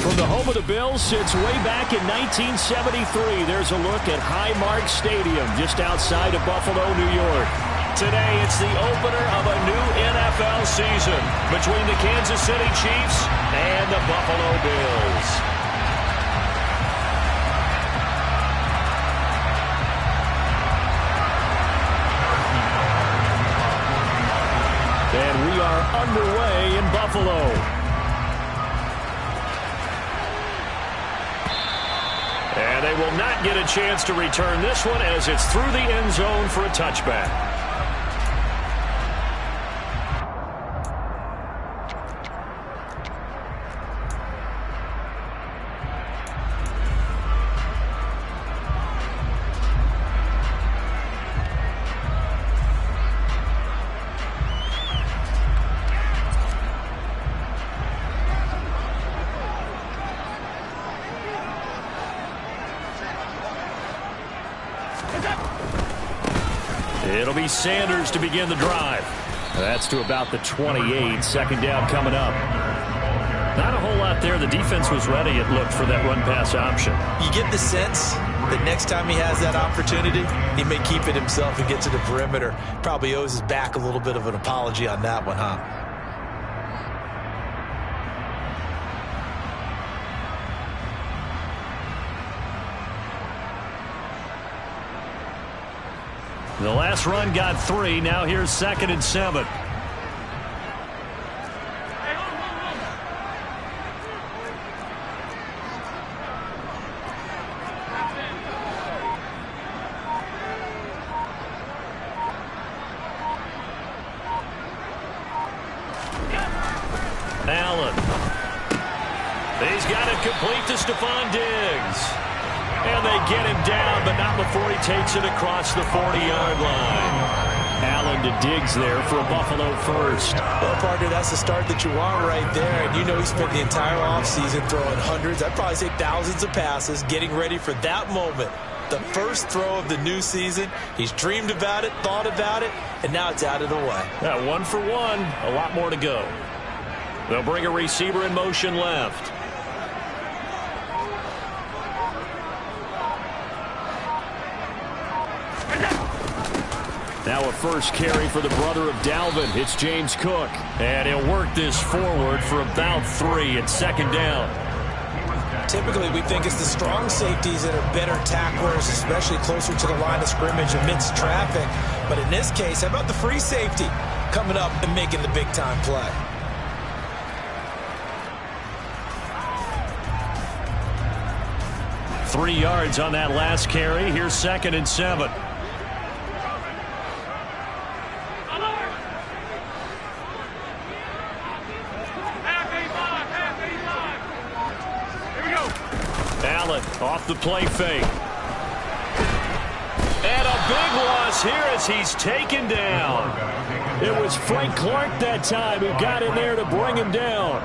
From the home of the Bills since way back in 1973, there's a look at Highmark Stadium just outside of Buffalo, New York. Today, it's the opener of a new NFL season between the Kansas City Chiefs and the Buffalo Bills. And we are underway in Buffalo. And they will not get a chance to return this one as it's through the end zone for a touchback. It'll be Sanders to begin the drive. That's to about the 28. Second down coming up. Not a whole lot there. The defense was ready, it looked, for that run-pass option. You get the sense that next time he has that opportunity, he may keep it himself and get to the perimeter. Probably owes his back a little bit of an apology on that one, huh? The last run got 3. Now here's 2nd and 7. Allen. He's got it complete to Stephon Diggs. And they get him down, but not before he takes it across the 40-yard line. Allen to Diggs there for a Buffalo first. Well, partner, that's the start that you want right there. And you know he spent the entire offseason throwing hundreds, I'd probably say thousands of passes, getting ready for that moment. The first throw of the new season. He's dreamed about it, thought about it, and now it's out of the way. Yeah, 1 for 1. A lot more to go. They'll bring a receiver in motion left. Now a first carry for the brother of Dalvin. It's James Cook. And he'll work this forward for about 3 at second down. Typically, we think it's the strong safeties that are better tacklers, especially closer to the line of scrimmage amidst traffic. But in this case, how about the free safety coming up and making the big-time play? Three yards on that last carry. Here's 2nd and 7. Allen off the play fake. And a big loss here as he's taken down. It was Frank Clark that time who got in there to bring him down.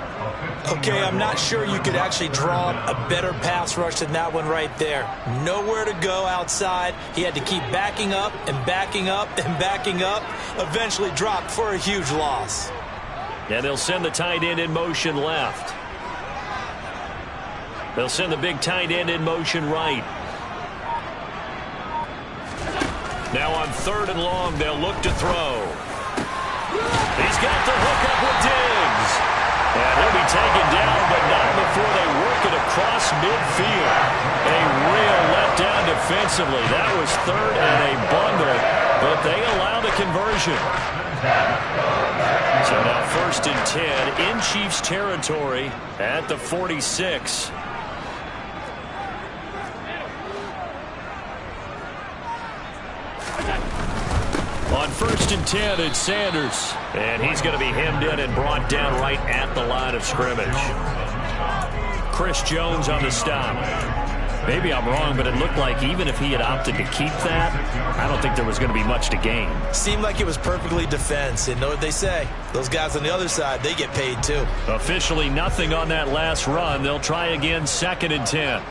Okay, I'm not sure you could actually draw a better pass rush than that one right there. Nowhere to go outside. He had to keep backing up and backing up and backing up. Eventually dropped for a huge loss. And they'll send the tight end in motion left. They'll send the big tight end in motion right. Now on 3rd and long, they'll look to throw. He's got the hook up with Diggs. And he'll be taken down, but not before they work it across midfield. A real letdown defensively. That was 3rd and a bundle, but they allow the conversion. So now 1st and 10 in Chiefs territory at the 46. On 1st and 10, it's Sanders. And he's going to be hemmed in and brought down right at the line of scrimmage. Chris Jones on the stop. Maybe I'm wrong, but it looked like even if he had opted to keep that, I don't think there was going to be much to gain. Seemed like it was perfectly defense. And know what they say? Those guys on the other side, they get paid too. Officially nothing on that last run. They'll try again 2nd and 10.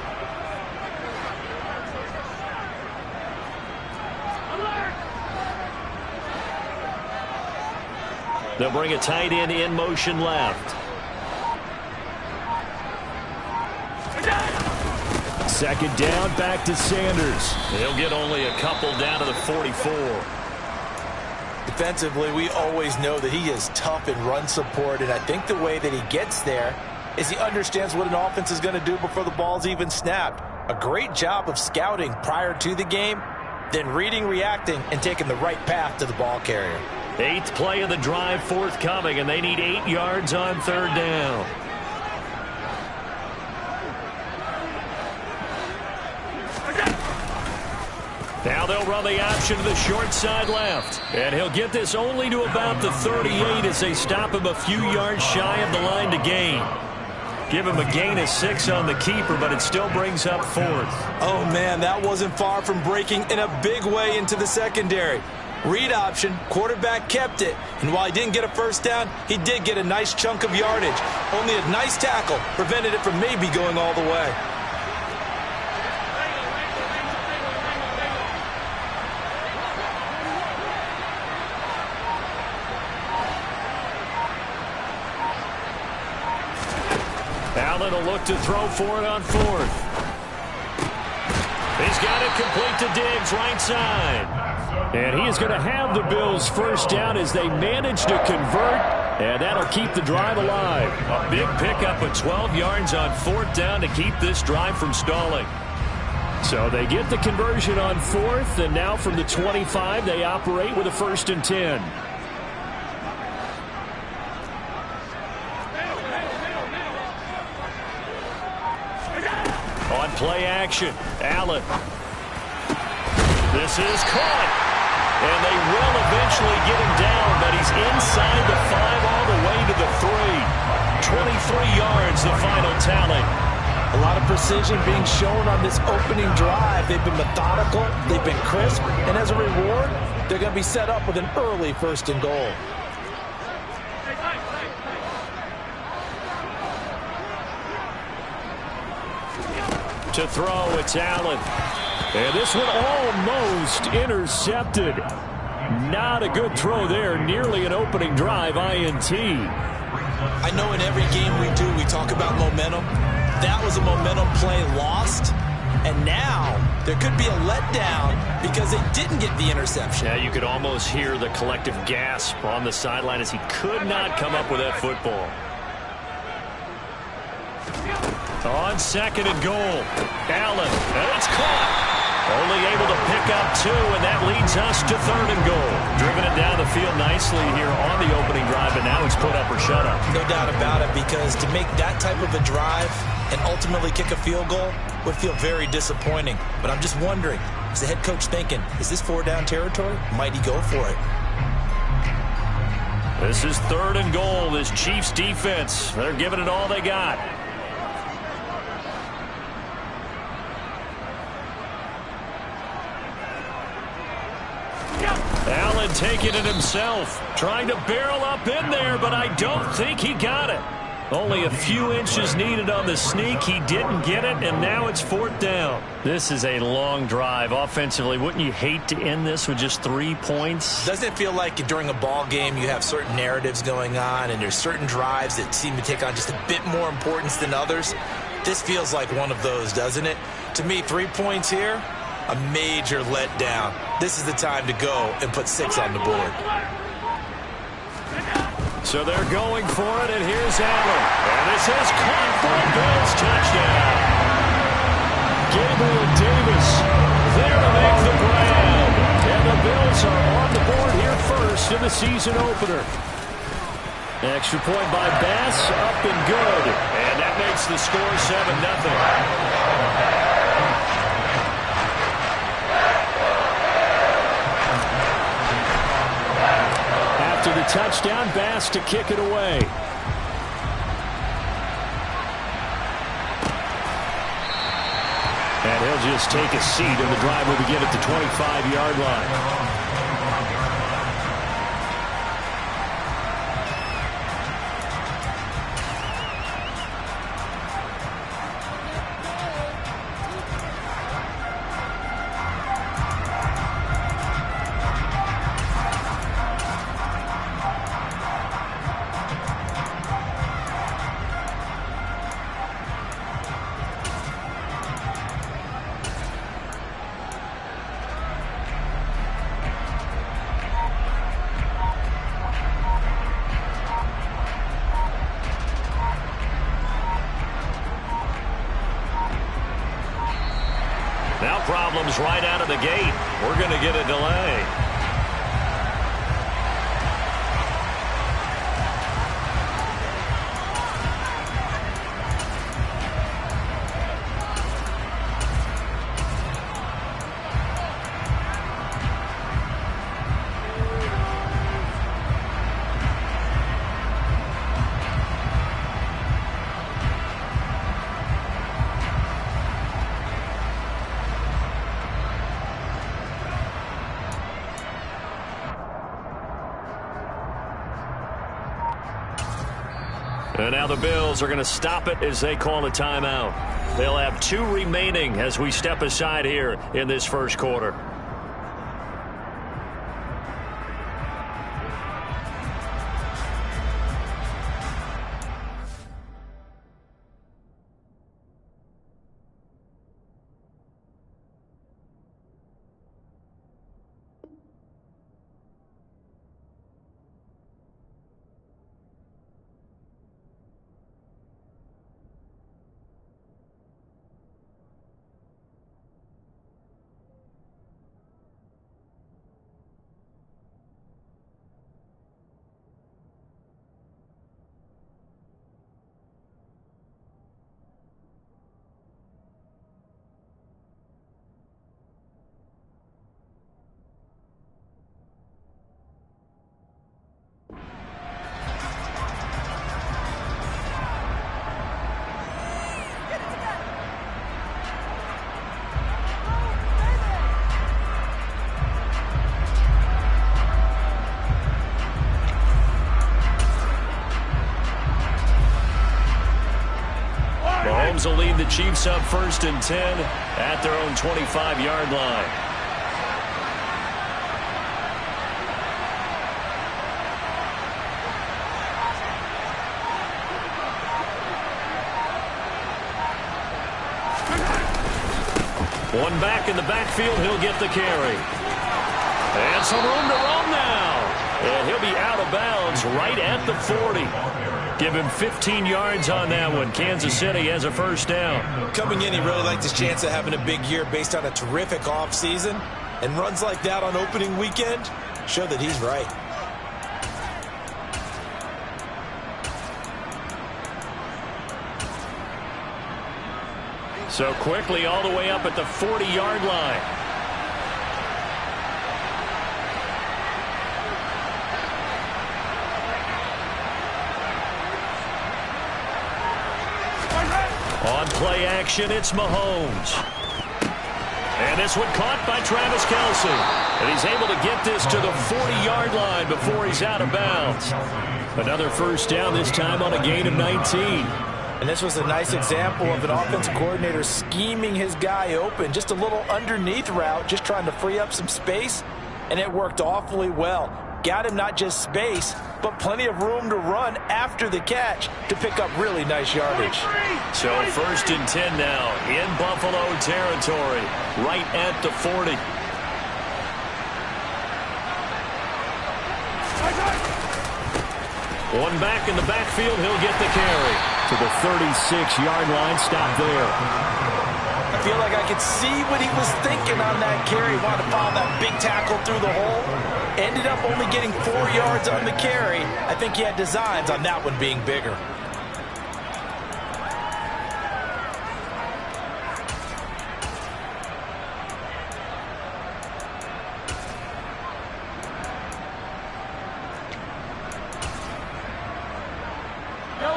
They'll bring a tight end in motion left. 2nd down, back to Sanders. He'll get only a couple down to the 44. Defensively, we always know that he is tough in run support, and I think the way that he gets there is he understands what an offense is going to do before the ball's even snapped. A great job of scouting prior to the game, then reading, reacting, and taking the right path to the ball carrier. 8th play of the drive forthcoming, and they need 8 yards on 3rd down. Now they'll run the option to the short side left. And he'll get this only to about the 38 as they stop him a few yards shy of the line to gain. Give him a gain of 6 on the keeper, but it still brings up 4th. Oh, man, that wasn't far from breaking in a big way into the secondary. Read option, quarterback kept it, and while he didn't get a 1st down, he did get a nice chunk of yardage. Only a nice tackle prevented it from maybe going all the way. Allen will look to throw for it on 4th. He's got it complete to Diggs, right side. And he is going to have the Bills 1st down as they manage to convert, and that'll keep the drive alive. A big pickup of 12 yards on 4th down to keep this drive from stalling. So they get the conversion on 4th, and now from the 25, they operate with a 1st and 10. On play action, Allen. This is caught. And they will eventually get him down, but he's inside the 5 all the way to the 3. 23 yards, the final tally. A lot of precision being shown on this opening drive. They've been methodical, they've been crisp, and as a reward, they're going to be set up with an early 1st and goal. To throw, it's Allen. And this one almost intercepted. Not a good throw there. Nearly an opening drive INT. I know in every game we do, we talk about momentum. That was a momentum play lost. And now there could be a letdown because they didn't get the interception. Yeah, you could almost hear the collective gasp on the sideline as he could not come up with that football. On 2nd and goal, Allen, and it's caught. Only able to pick up 2, and that leads us to 3rd and goal. Driven it down the field nicely here on the opening drive, and now it's put up or shut up. No doubt about it, because to make that type of a drive and ultimately kick a field goal would feel very disappointing. But I'm just wondering, is the head coach thinking, is this 4-down territory? Might he go for it? This is 3rd and goal. This Chiefs defense, they're giving it all they got. Allen taking it himself, trying to barrel up in there, but I don't think he got it. Only a few inches needed on the sneak. He didn't get it, and now it's 4th down. This is a long drive offensively. Wouldn't you hate to end this with just 3 points? Doesn't it feel like during a ball game you have certain narratives going on and there's certain drives that seem to take on just a bit more importance than others? This feels like one of those, doesn't it? To me, 3 points here, a major letdown. This is the time to go and put 6 on the board. So they're going for it, and here's Allen. And this is caught for a Bills touchdown. Gabriel Davis there to make the grab. And the Bills are on the board here first in the season opener. Extra point by Bass, up and good. And that makes the score 7-0. After the touchdown, Bass to kick it away. And he'll just take a seat, and the drive will begin at the 25-yard line. Now problems right out of the gate. We're going to get a delay. And now the Bills are going to stop it as they call a timeout. They'll have 2 remaining as we step aside here in this first quarter. Mahomes will lead the Chiefs up 1st and 10 at their own 25-yard line. One back in the backfield, he'll get the carry. And some room to run now. And he'll be out of bounds right at the 40. Give him 15 yards on that one. Kansas City has a 1st down. Coming in, he really liked his chance of having a big year based on a terrific offseason. And runs like that on opening weekend show that he's right. So quickly all the way up at the 40-yard line. On play action, it's Mahomes. And this one caught by Travis Kelce. And he's able to get this to the 40-yard line before he's out of bounds. Another first down, this time on a gain of 19. And this was a nice example of an offensive coordinator scheming his guy open. Just a little underneath route, just trying to free up some space, and it worked awfully well. Got him not just space, but plenty of room to run after the catch to pick up really nice yardage. So 1st and 10 now in Buffalo territory, right at the 40. One back in the backfield, he'll get the carry to the 36-yard line. Stop there. I feel like I could see what he was thinking on that carry. Wanted to follow that big tackle through the hole. Ended up only getting 4 yards on the carry. I think he had designs on that one being bigger.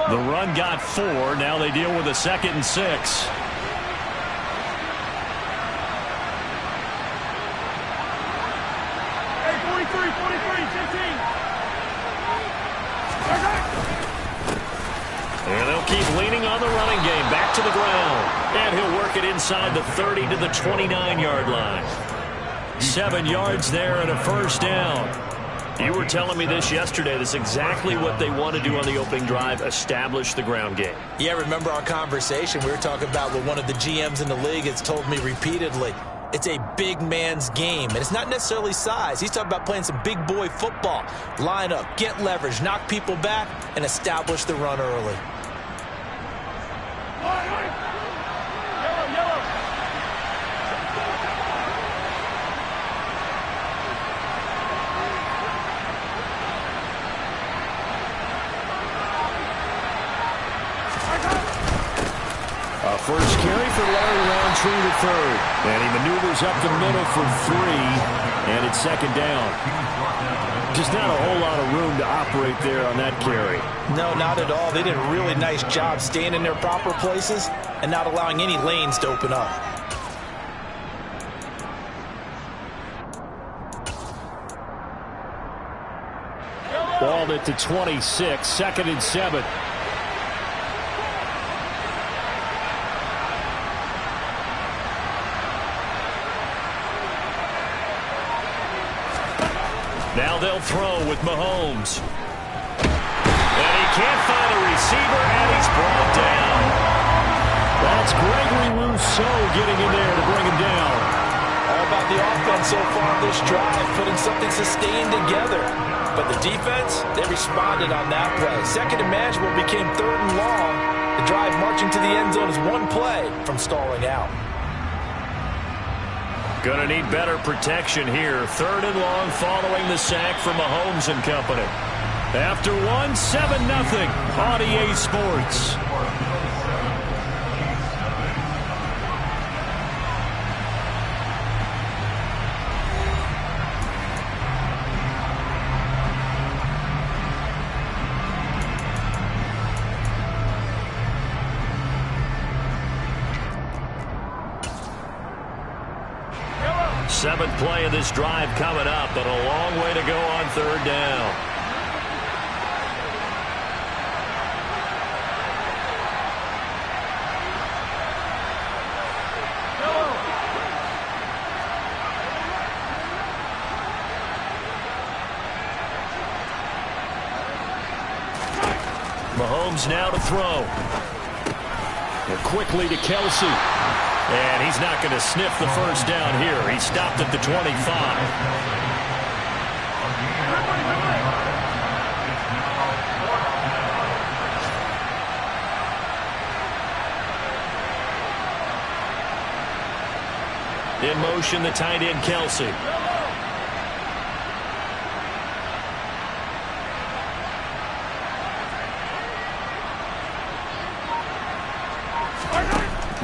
The run got 4. Now they deal with a 2nd and 6. Hey, 43, 15. And they'll keep leaning on the running game. Back to the ground. And he'll work it inside the 30 to the 29-yard line. 7 yards there and a first down. You were telling me this yesterday. This is exactly what they want to do on the opening drive, establish the ground game. Yeah, remember our conversation? We were talking about what one of the GMs in the league has told me repeatedly. It's a big man's game, and it's not necessarily size. He's talking about playing some big boy football. Line up, get leverage, knock people back, and establish the run early. First carry for Larry Roundtree to third. And he maneuvers up the middle for 3. And it's 2nd down. Just not a whole lot of room to operate there on that carry. No, not at all. They did a really nice job staying in their proper places and not allowing any lanes to open up. Ball at the 26, 2nd and 7. Now they'll throw with Mahomes. And he can't find a receiver, and he's brought down. That's Gregory Rousseau getting in there to bring him down. All about the offense so far this drive, putting something sustained together. But the defense, they responded on that play. 2nd and manageable became 3rd and long. The drive marching to the end zone is one play from stalling out. Gonna need better protection here. 3rd and long following the sack from Mahomes and company. After 1, 7-0 on EA Sports. Seventh play of this drive coming up, but a long way to go on 3rd down. Mahomes now to throw. And quickly to Kelsey. And he's not going to sniff the first down here. He stopped at the 25. In motion, the tight end, Kelsey.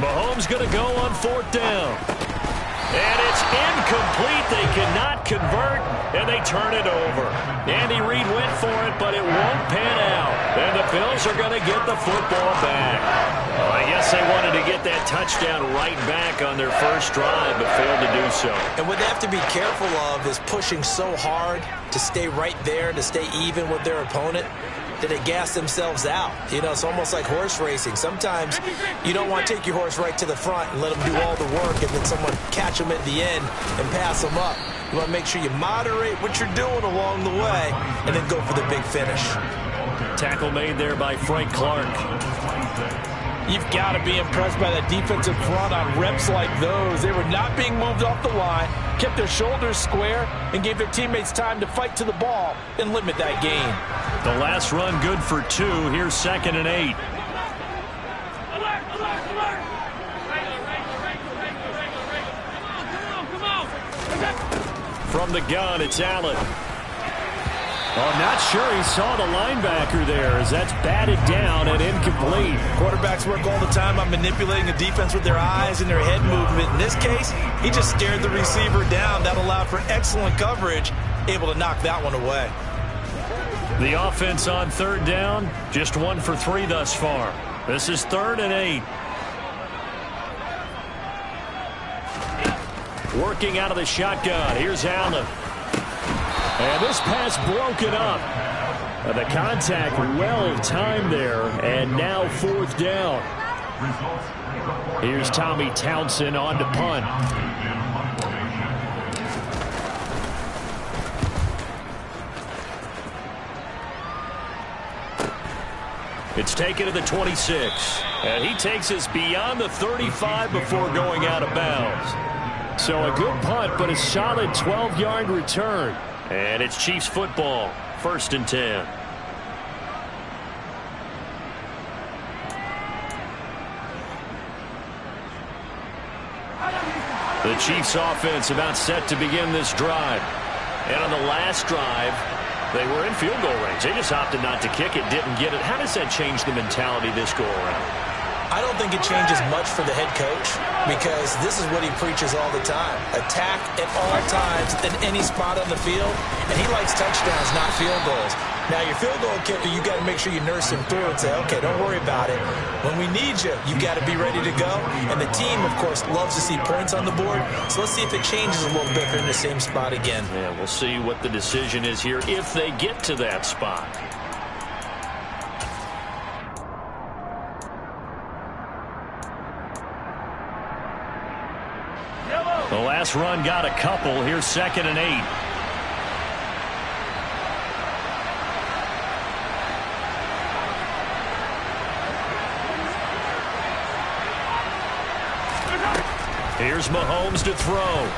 Mahomes going to go on 4th down. And it's incomplete. They cannot convert, and they turn it over. Andy Reid went for it, but it won't pan out. And the Bills are going to get the football back. Well, I guess they wanted to get that touchdown right back on their first drive, but failed to do so. And what they have to be careful of is pushing so hard to stay right there, to stay even with their opponent. that they gas themselves out. You know, it's almost like horse racing. Sometimes you don't want to take your horse right to the front and let them do all the work and then someone catch them at the end and pass them up. You want to make sure you moderate what you're doing along the way and then go for the big finish. Tackle made there by Frank Clark. You've got to be impressed by that defensive front on reps like those. They were not being moved off the line, kept their shoulders square, and gave their teammates time to fight to the ball and limit that gain. The last run good for 2. Here's 2nd and 8. From the gun, it's Allen. Oh, not sure he saw the linebacker there as that's batted down and incomplete. Quarterbacks work all the time on manipulating the defense with their eyes and their head movement. In this case, he just stared the receiver down. That allowed for excellent coverage, able to knock that one away. The offense on 3rd down, just 1 for 3 thus far. This is 3rd and 8. Working out of the shotgun. Here's Allen. And this pass broken up. The contact well timed there, and now 4th down. Here's Tommy Townsend on to punt. It's taken to the 26, and he takes us beyond the 35 before going out of bounds. So a good punt, but a solid 12-yard return. And it's Chiefs football, 1st and 10. The Chiefs offense about set to begin this drive. And on the last drive, they were in field goal range. They just opted not to kick it, didn't get it. How does that change the mentality this go around? I don't think it changes much for the head coach because this is what he preaches all the time. Attack at all times in any spot on the field, and he likes touchdowns, not field goals. Now, your field goal kicker, you got to make sure you nurse him through and say, okay, don't worry about it. When we need you, you got to be ready to go. And the team, of course, loves to see points on the board. So let's see if it changes a little bit if they're in the same spot again. Yeah, we'll see what the decision is here if they get to that spot. The last run got a couple. Here's 2nd and 8. Here's Mahomes to throw.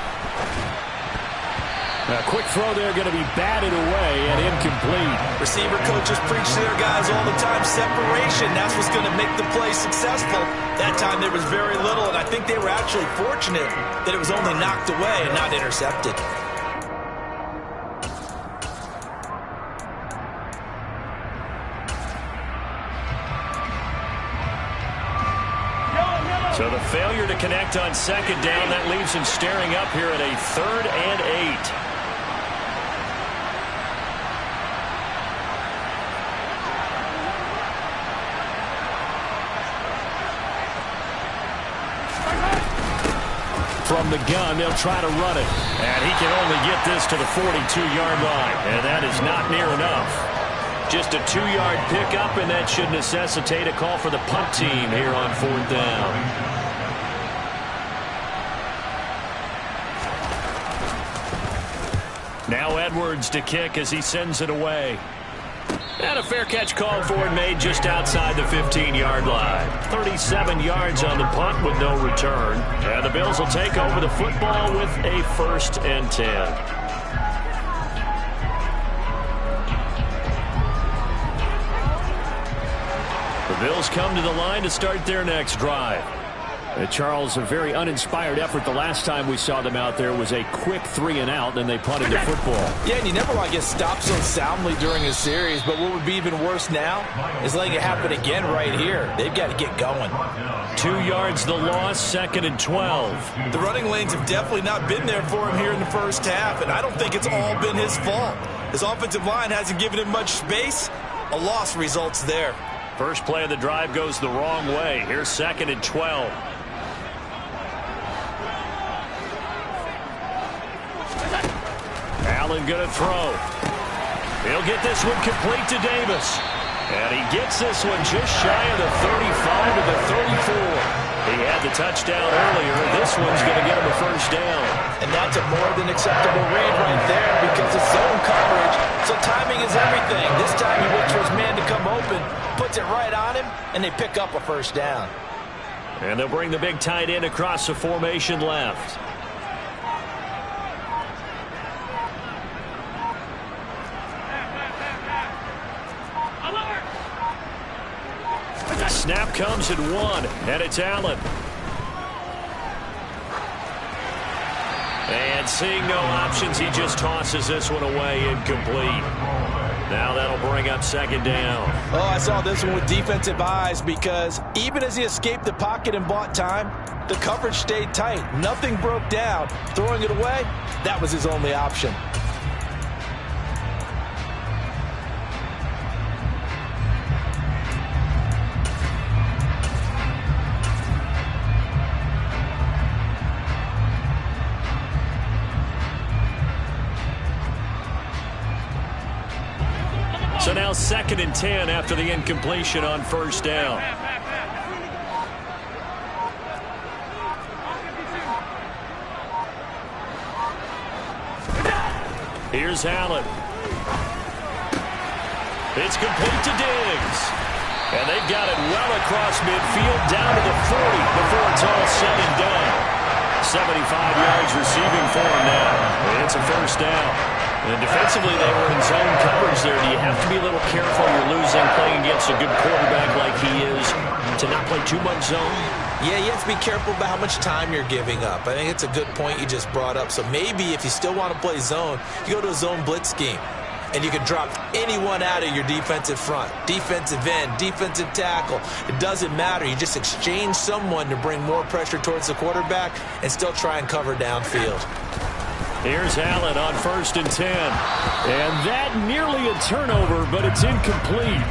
A quick throw there, going to be batted away and incomplete. Receiver coaches preach to their guys all the time. Separation, that's what's going to make the play successful. That time there was very little, and I think they were actually fortunate that it was only knocked away and not intercepted. So the failure to connect on 2nd down, that leaves him staring up here at a 3rd and 8. From the gun, they'll try to run it. And he can only get this to the 42-yard line. And that is not near enough. Just a 2-yard pickup, and that should necessitate a call for the punt team here on 4th down. Now Edwards to kick as he sends it away. And a fair catch called for and made just outside the 15-yard line. 37 yards on the punt with no return. And the Bills will take over the football with a 1st and 10. The Bills come to the line to start their next drive. Charles, a very uninspired effort. The last time we saw them out there was a quick 3-and-out, and they punted the football. Yeah, and you never want to get stopped so soundly during a series, but what would be even worse now is letting it happen again right here. They've got to get going. 2 yards the loss, 2nd and 12. The running lanes have definitely not been there for him here in the first half, and I don't think it's all been his fault. His offensive line hasn't given him much space. A loss results there. First play of the drive goes the wrong way. Here's 2nd and 12. Allen going to throw. He'll get this one complete to Davis. And he gets this one just shy of the 35 to the 34. He had the touchdown earlier. This one's going to get him a first down. And that's a more than acceptable read right there because it's zone coverage, so timing is everything. This time he waits for his man to come open, puts it right on him, and they pick up a first down. And they'll bring the big tight end across the formation left. Snap comes at 1, and it's Allen. And seeing no options, he just tosses this one away, incomplete. Now that'll bring up second down. Oh, I saw this one with defensive eyes because even as he escaped the pocket and bought time, the coverage stayed tight. Nothing broke down. Throwing it away, that was his only option. So now 2nd and 10 after the incompletion on first down. Here's Allen. It's complete to Diggs. And they've got it well across midfield down to the 40 before it's all said and done. 75 yards receiving for him now. It's a first down. And defensively, they were in zone coverage there. Do you have to be a little careful? You're losing, playing against a good quarterback like he is, to not play too much zone? Yeah, you have to be careful about how much time you're giving up. I think it's a good point you just brought up. So maybe if you still want to play zone, you go to a zone blitz scheme. And you can drop anyone out of your defensive front. Defensive end, defensive tackle. It doesn't matter. You just exchange someone to bring more pressure towards the quarterback and still try and cover downfield. Here's Allen on 1st and 10. And that nearly a turnover, but it's incomplete.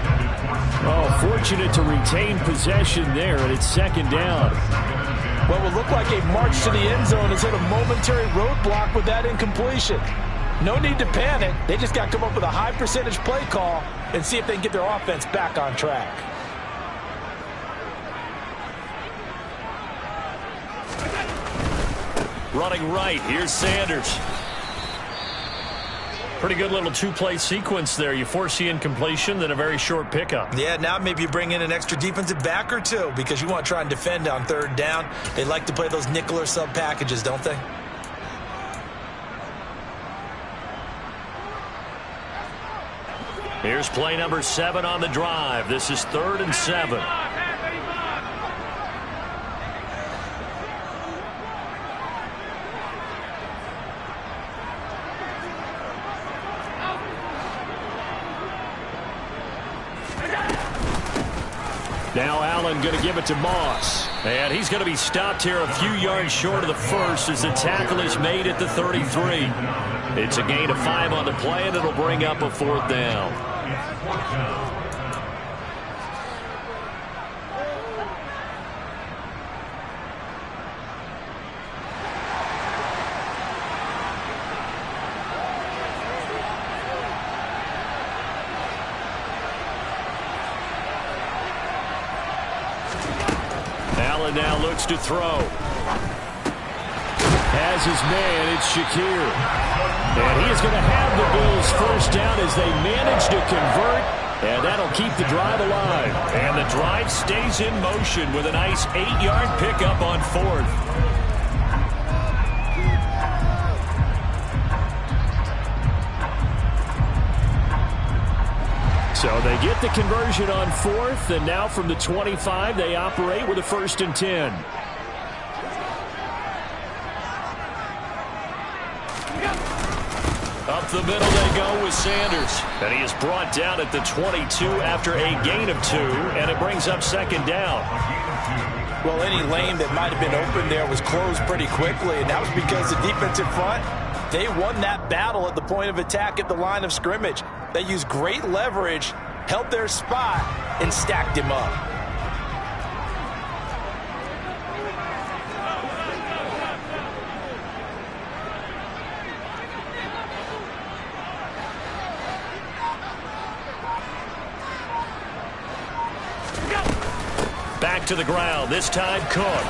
Oh, fortunate to retain possession there, and it's 2nd down. What will look like a march to the end zone has hit a momentary roadblock with that incompletion. No need to panic. They just got to come up with a high percentage play call and see if they can get their offense back on track. Running right, here's Sanders. Pretty good little two-play sequence there. You force the incompletion, then a very short pickup. Yeah, now maybe you bring in an extra defensive back or two because you want to try and defend on 3rd down. They like to play those nickel or sub packages, don't they? Here's play number 7 on the drive. This is 3rd and 7. Now Allen going to give it to Moss. And he's going to be stopped here a few yards short of the first as the tackle is made at the 33. It's a gain of 5 on the play, and it'll bring up a 4th down. Allen now looks to throw. Has his man, it's Shakir. And he is going to have the Bills first down as they manage to convert, and that'll keep the drive alive. And the drive stays in motion with a nice 8-yard pickup on 4th. So they get the conversion on 4th, and now from the 25, they operate with a 1st and 10. Up the middle they go with Sanders. And he is brought down at the 22 after a gain of 2, and it brings up 2nd down. Well, any lane that might have been open there was closed pretty quickly, and that was because the defensive front, they won that battle at the point of attack at the line of scrimmage. They used great leverage, held their spot, and stacked him up. Back to the ground. This time Cook.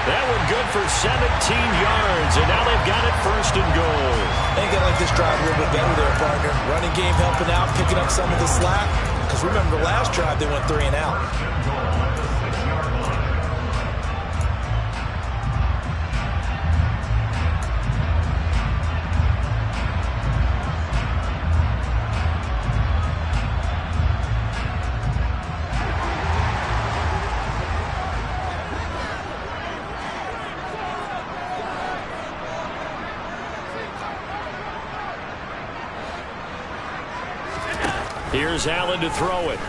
That one good for 17 yards, and now they've got it first and goal. I think I like this drive a little bit better there, partner. Running game helping out, picking up some of the slack. Because remember, the last drive they went 3 and out. Here's Allen to throw it.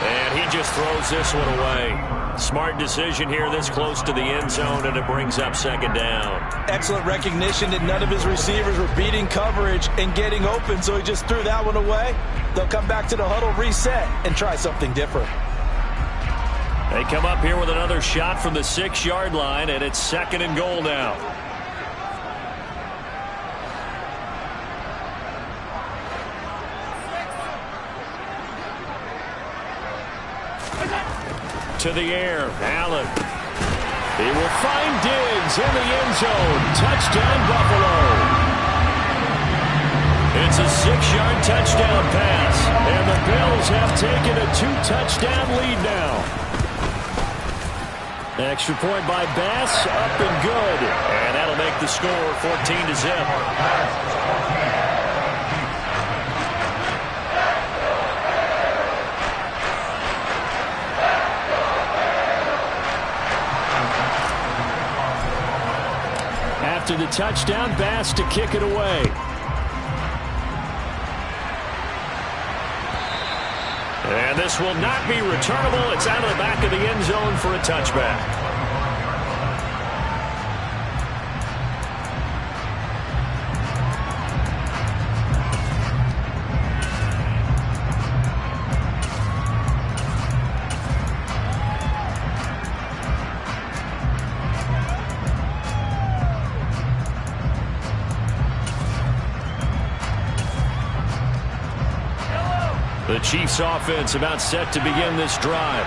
And he just throws this one away. Smart decision here this close to the end zone, and it brings up second down. Excellent recognition that none of his receivers were beating coverage and getting open, so he just threw that one away. They'll come back to the huddle, reset, and try something different. They come up here with another shot from the 6-yard line, and it's second and goal now. To the air, Allen. He will find Diggs in the end zone. Touchdown, Buffalo. It's a 6-yard touchdown pass, and the Bills have taken a 2-touchdown lead now. Extra point by Bass, up and good, and that'll make the score 14-0. After the touchdown, Bass to kick it away. And this will not be returnable. It's out of the back of the end zone for a touchback. The Chiefs offense about set to begin this drive.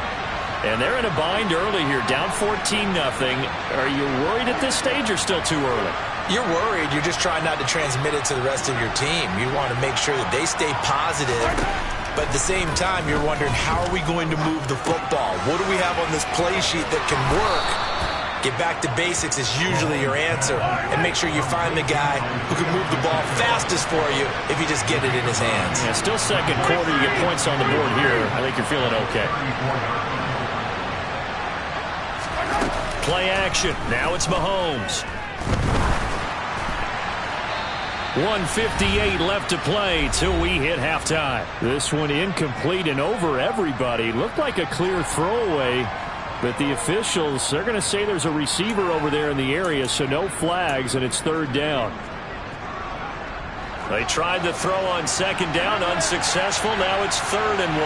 And they're in a bind early here, down 14-0. Are you worried at this stage or still too early? You're worried. You're just trying not to transmit it to the rest of your team. You want to make sure that they stay positive. But at the same time, you're wondering, how are we going to move the football? What do we have on this play sheet that can work? Get back to basics is usually your answer. And make sure you find the guy who can move the ball fastest for you if you just get it in his hands. Yeah, still second quarter. You get points on the board here. I think you're feeling okay. Play action. Now it's Mahomes. 1:58 left to play till we hit halftime. This one incomplete and over everybody. Looked like a clear throwaway. But the officials, they're going to say there's a receiver over there in the area, so no flags, and it's third down. They tried to throw on second down, unsuccessful. Now it's 3rd and 1.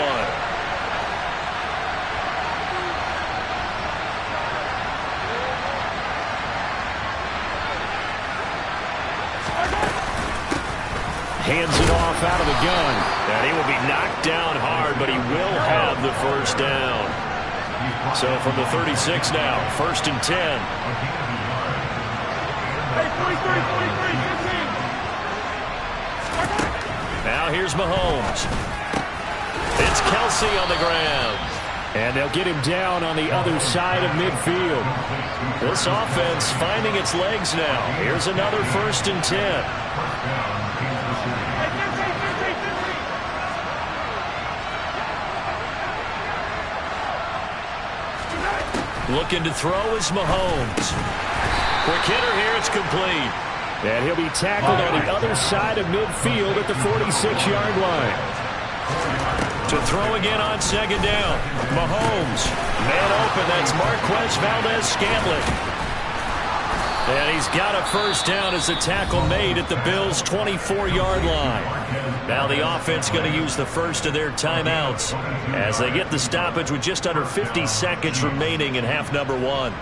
Hands it off out of the gun. And he will be knocked down hard, but he will have the first down. So from the 36 now, 1st and 10. Hey, 43, 15. Now here's Mahomes. It's Kelsey on the ground. And they'll get him down on the other side of midfield. This offense finding its legs now. Here's another 1st and 10. Looking to throw is Mahomes. Quick hitter here, it's complete. And he'll be tackled on the other side of midfield at the 46-yard line. To throw again on second down. Mahomes. Man open, that's Marquez Valdez-Scantling. And he's got a first down as the tackle made at the Bills' 24-yard line. Now the offense going to use the first of their timeouts as they get the stoppage with just under 50 seconds remaining in half number 1.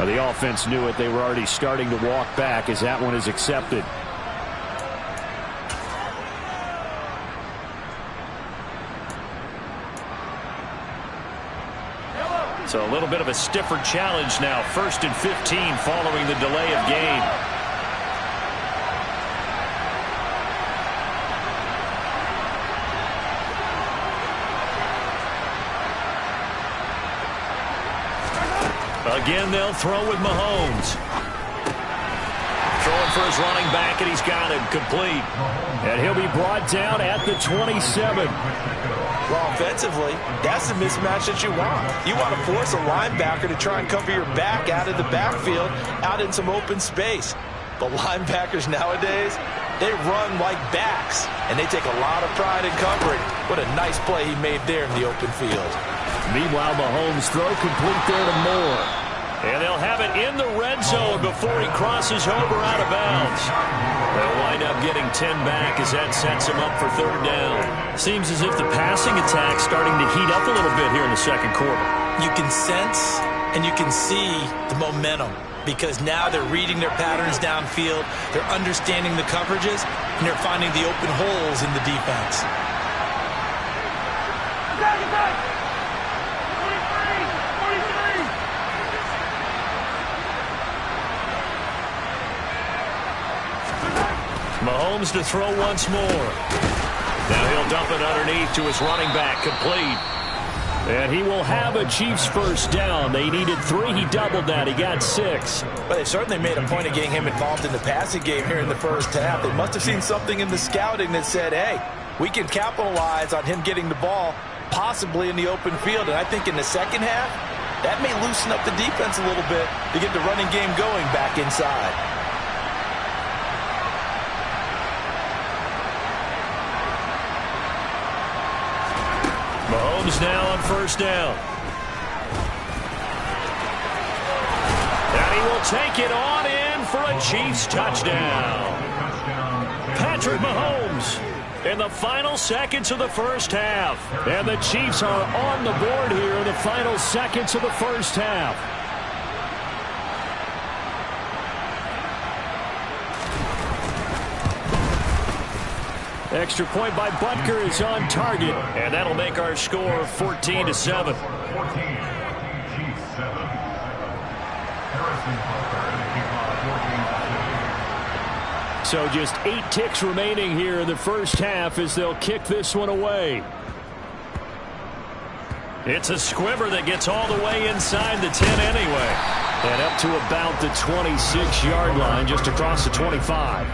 The offense knew it. They were already starting to walk back as that one is accepted. So a little bit of a stiffer challenge now. 1st and 15 following the delay of game. Again, they'll throw with Mahomes. Throwing for his running back, and he's got him complete. And he'll be brought down at the 27. Well, offensively, that's the mismatch that you want. You want to force a linebacker to try and cover your back out of the backfield, out in some open space. But linebackers nowadays, they run like backs, and they take a lot of pride in covering. What a nice play he made there in the open field. Meanwhile, Mahomes throw complete there to Moore. And they'll have it in the red zone before he crosses over out of bounds. They'll wind up getting 10 back as that sets him up for 3rd down. Seems as if the passing attack's starting to heat up a little bit here in the 2nd quarter. You can sense and you can see the momentum because now they're reading their patterns downfield, they're understanding the coverages, and they're finding the open holes in the defense. Mahomes to throw once more. Now he'll dump it underneath to his running back, complete. And he will have a Chiefs 1st down. They needed 3. He doubled that. He got 6. Well, they certainly made a point of getting him involved in the passing game here in the 1st half. They must have seen something in the scouting that said, hey, we can capitalize on him getting the ball, possibly in the open field. And I think in the 2nd half, that may loosen up the defense a little bit to get the running game going back inside. Mahomes now on 1st down. And he will take it on in for a Chiefs touchdown. Patrick Mahomes in the final seconds of the 1st half. And the Chiefs are on the board here in the final seconds of the 1st half. Extra point by Butker is on target, and that'll make our score 14-7. So just 8 ticks remaining here in the 1st half as they'll kick this one away. It's a squibber that gets all the way inside the 10 anyway. And up to about the 26-yard line, just across the 25.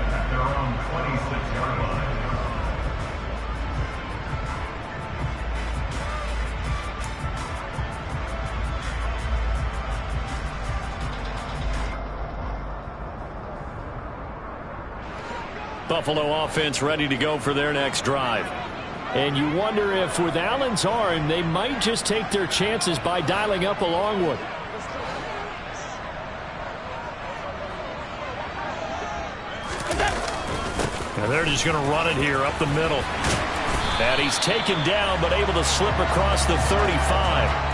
Buffalo offense ready to go for their next drive. And you wonder if with Allen's arm, they might just take their chances by dialing up a long one. And they're just going to run it here up the middle. And he's taken down, but able to slip across the 35.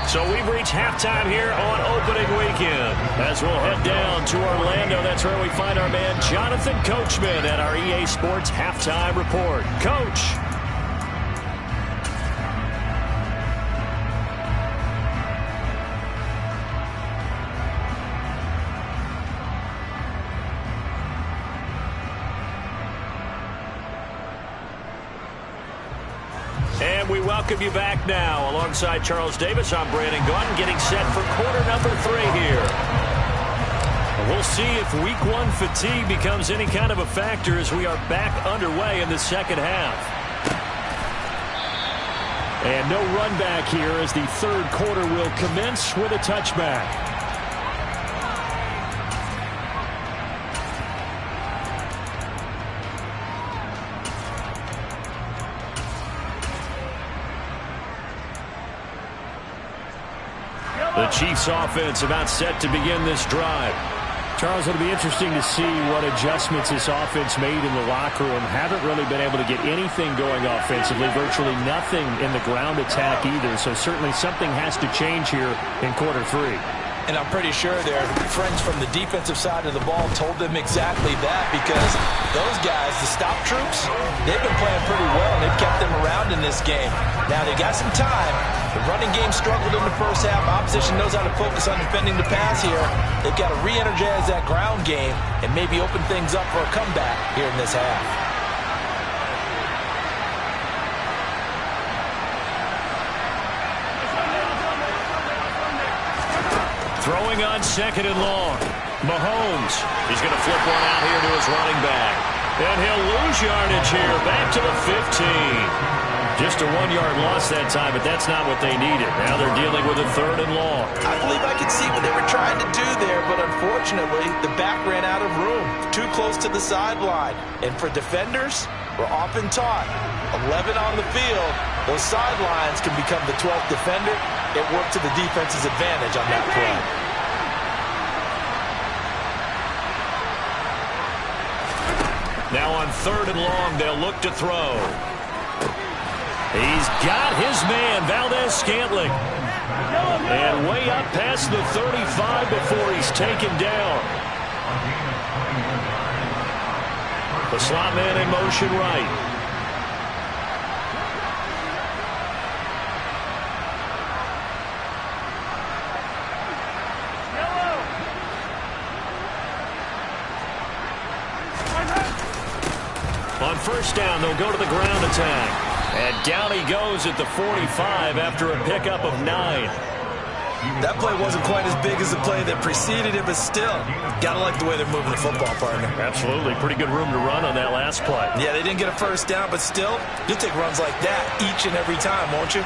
So we've reached halftime here on opening weekend. As we'll head down to Orlando, that's where we find our man Jonathan Coachman at our EA Sports Halftime Report. Coach. And we welcome you back now. Alongside Charles Davis, I'm Brandon Gaudin, getting set for quarter number 3 here. We'll see if week 1 fatigue becomes any kind of a factor as we are back underway in the 2nd half. And no run back here as the 3rd quarter will commence with a touchback. The Chiefs offense about set to begin this drive. Charles, it'll be interesting to see what adjustments this offense made in the locker room. Haven't really been able to get anything going offensively, virtually nothing in the ground attack either. So certainly something has to change here in quarter 3. And I'm pretty sure their friends from the defensive side of the ball told them exactly that, because those guys, the stop troops, they've been playing pretty well, and they've kept them around in this game. Now, they got some time. The running game struggled in the first half. Opposition knows how to focus on defending the pass here. They've got to re-energize that ground game and maybe open things up for a comeback here in this half. Throwing on 2nd and long. Mahomes. He's going to flip one out here to his running back. And he'll lose yardage here. Back to the 15. Just a 1-yard loss that time, but that's not what they needed. Now they're dealing with a 3rd and long. I believe I could see what they were trying to do there, but unfortunately, the back ran out of room. Too close to the sideline. And for defenders, we're often taught, 11 on the field, those sidelines can become the 12th defender. It worked to the defense's advantage on that play. Now on 3rd and long, they'll look to throw. He's got his man, Valdez-Scantling. And way up past the 35 before he's taken down. The slot man in motion right. On 1st down, they'll go to the ground attack. And down he goes at the 45 after a pickup of 9. That play wasn't quite as big as the play that preceded it, but still, gotta like the way they're moving the football, partner. Absolutely. Pretty good room to run on that last play. Yeah, they didn't get a 1st down, but still, you'll take runs like that each and every time, won't you?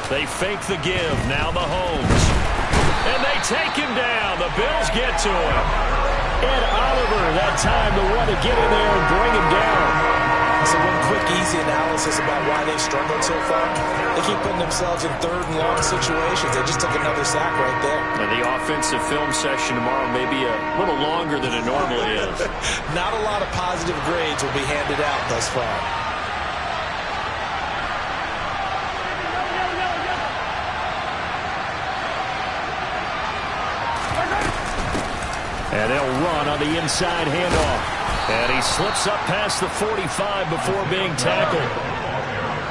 They fake the give. Now Mahomes. And they take him down. The Bills get to him. Ed Oliver, that time the one to get in there and bring him down. So one quick, easy analysis about why they've struggled so far. They keep putting themselves in 3rd and long situations. They just took another sack right there. And the offensive film session tomorrow may be a little longer than it normally is. Not a lot of positive grades will be handed out thus far. And they'll run on the inside handoff. And he slips up past the 45 before being tackled.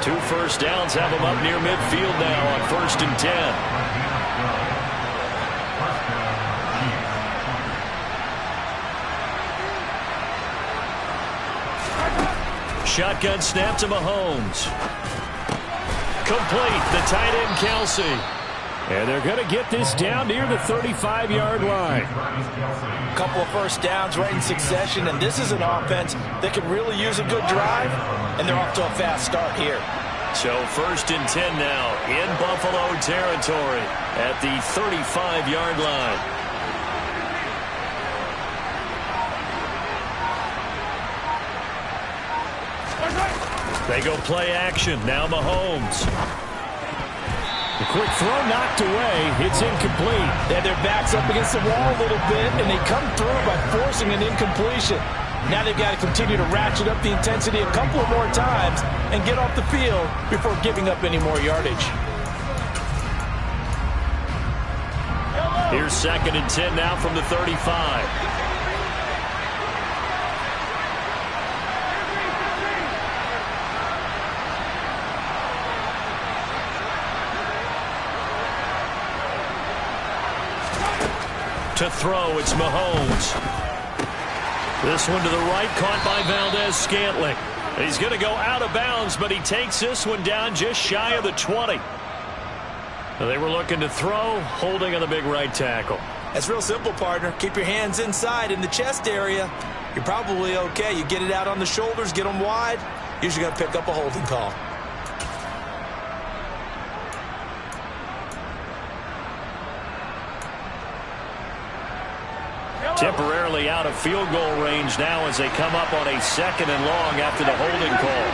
2 first downs have him up near midfield now on 1st and 10. Shotgun snap to Mahomes. Complete. The tight end, Kelsey. And they're going to get this down near the 35-yard line. A couple of 1st downs right in succession, and this is an offense that could really use a good drive, and they're off to a fast start here. So 1st and 10 now in Buffalo territory at the 35-yard line. They go play action. Now Mahomes. The quick throw knocked away. It's incomplete. They had their backs up against the wall a little bit, and they come through by forcing an incompletion. Now they've got to continue to ratchet up the intensity a couple of more times and get off the field before giving up any more yardage. Here's 2nd and 10 now from the 35. To throw, it's Mahomes. This one to the right, caught by Valdez-Scantling. He's going to go out of bounds, but he takes this one down just shy of the 20. They were looking to throw, holding on the big right tackle. That's real simple, partner. Keep your hands inside in the chest area. You're probably okay. You get it out on the shoulders, get them wide. Usually going to pick up a holding call. Temporarily out of field goal range now as they come up on a 2nd and long after the holding call.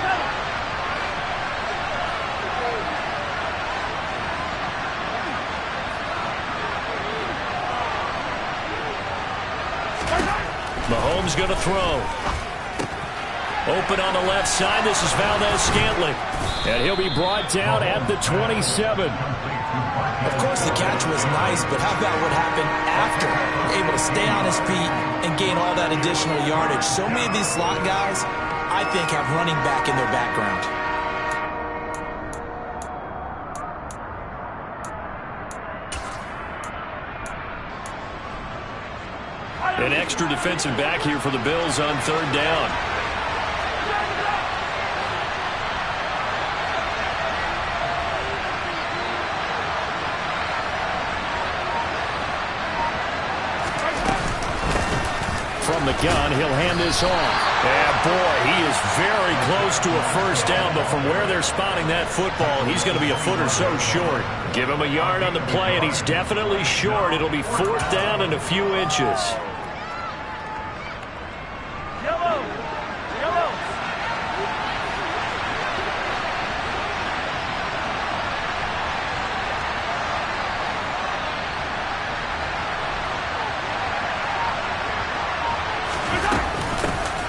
Mahomes going to throw. Open on the left side. This is Valdez-Scantling. And he'll be brought down at the 27. Of course, the catch was nice, but how about what happened after? Able to stay on his feet and gain all that additional yardage. So many of these slot guys, I think, have running back in their background. An extra defensive back here for the Bills on third down. From the gun, he'll hand this off. And boy, he is very close to a first down, but from where they're spotting that football, he's going to be a foot or so short. Give him a yard on the play, and he's definitely short. It'll be fourth down and a few inches.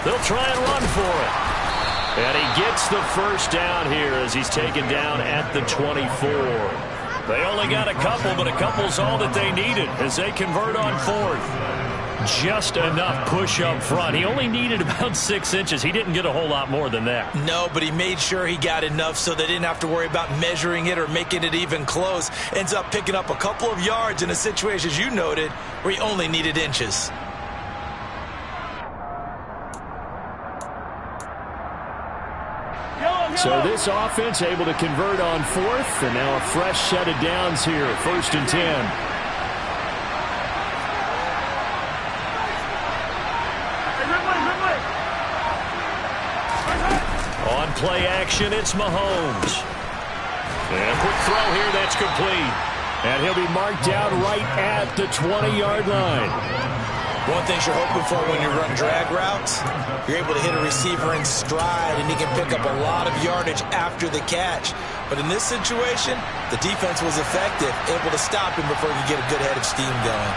They'll try and run for it. And he gets the first down here as he's taken down at the 24. They only got a couple, but a couple's all that they needed as they convert on fourth. Just enough push up front. He only needed about 6 inches. He didn't get a whole lot more than that. No, but he made sure he got enough so they didn't have to worry about measuring it or making it even close. Ends up picking up a couple of yards in a situation, as you noted, where he only needed inches. So this offense able to convert on fourth, and now a fresh set of downs here, first and 10. On play action, it's Mahomes. And a quick throw here, that's complete. And he'll be marked down right at the 20-yard line. One thing you're hoping for when you run drag routes, you're able to hit a receiver in stride, and he can pick up a lot of yardage after the catch. But in this situation, the defense was effective, able to stop him before he could get a good head of steam going.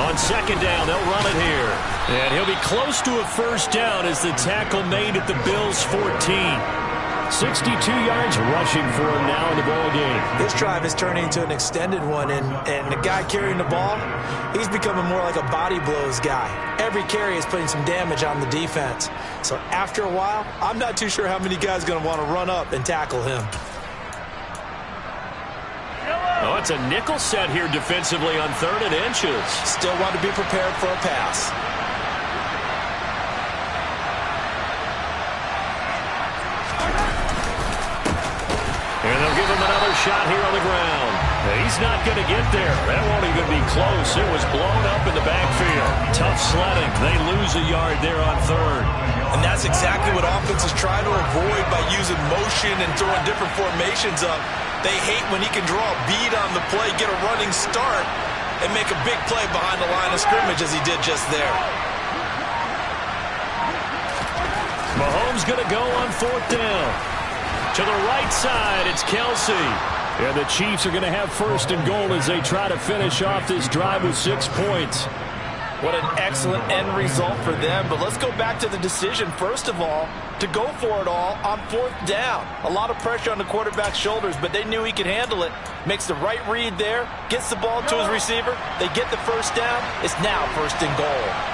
On second down, they'll run it here. And he'll be close to a first down as the tackle made at the Bills' 14. 62 yards rushing for him now in the ball game. This drive is turning into an extended one, and the guy carrying the ball, he's becoming more like a body blows guy. Every carry is putting some damage on the defense. So after a while, I'm not too sure how many guys are going to want to run up and tackle him. Oh, it's a nickel set here defensively on third and inches. Still want to be prepared for a pass. And they'll give him another shot here on the ground. He's not going to get there. That won't even be close. It was blown up in the backfield. Tough sledding. They lose a yard there on third. And that's exactly what offenses try to avoid by using motion and throwing different formations up. They hate when he can draw a bead on the play, get a running start, and make a big play behind the line of scrimmage as he did just there. Mahomes going to go on fourth down. To the right side, it's Kelsey. And the Chiefs are going to have first and goal as they try to finish off this drive with 6 points. What an excellent end result for them. But let's go back to the decision, first of all, to go for it all on fourth down. A lot of pressure on the quarterback's shoulders, but they knew he could handle it. Makes the right read there, gets the ball to his receiver. They get the first down. It's now first and goal.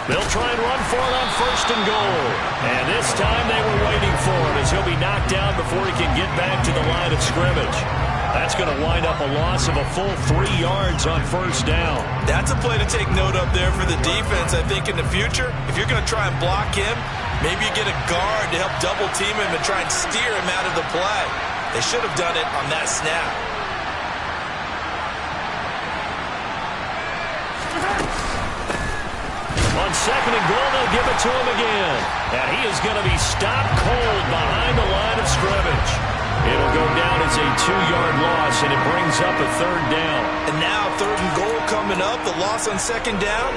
They'll try and run for it on first and goal. And this time they were waiting for him as he'll be knocked down before he can get back to the line of scrimmage. That's going to wind up a loss of a full 3 yards on first down. That's a play to take note of there for the defense. I think in the future, if you're going to try and block him, maybe you get a guard to help double team him and try and steer him out of the play. They should have done it on that snap. On second and goal, they'll give it to him again. And he is going to be stopped cold behind the line of scrimmage. It'll go down as a 2-yard loss, and it brings up a 3rd down. And now 3rd and goal coming up, the loss on 2nd down.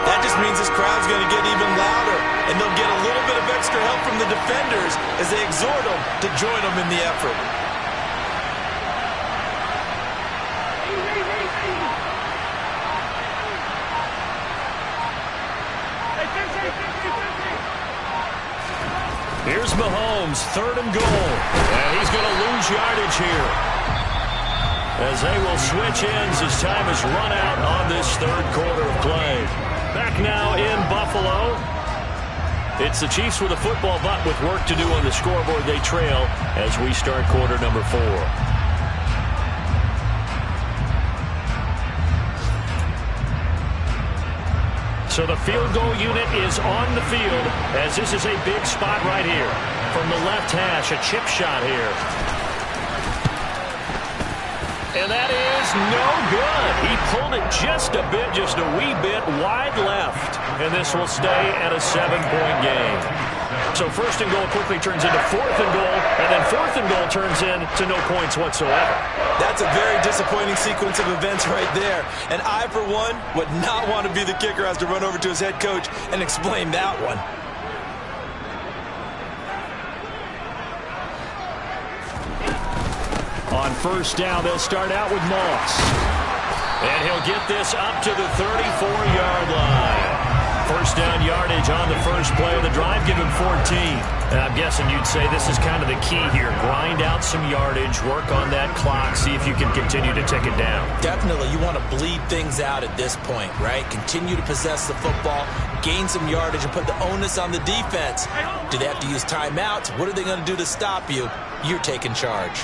That just means this crowd's going to get even louder, and they'll get a little bit of extra help from the defenders as they exhort them to join them in the effort. Here's Mahomes, 3rd and goal. And he's going to lose yardage here, as they will switch ends as time has run out on this 3rd quarter of play. Back now in Buffalo. It's the Chiefs with a football, but with work to do on the scoreboard, they trail as we start quarter number 4. So the field goal unit is on the field, as this is a big spot right here. From the left hash, a chip shot here. And that is no good. He pulled it just a wee bit wide left. And this will stay at a 7-point game. So 1st and goal quickly turns into 4th and goal, and then 4th and goal turns into no points whatsoever. That's a very disappointing sequence of events right there. And I, for one, would not want to be the kicker, has to run over to his head coach and explain that one. On 1st down, they'll start out with Moss. And he'll get this up to the 34-yard line. 1st down yardage on the first play of the drive, give him 14. And I'm guessing you'd say this is kind of the key here. Grind out some yardage, work on that clock, see if you can continue to tick it down. Definitely, you want to bleed things out at this point, right? Continue to possess the football, gain some yardage, and put the onus on the defense. Do they have to use timeouts? What are they going to do to stop you? You're taking charge.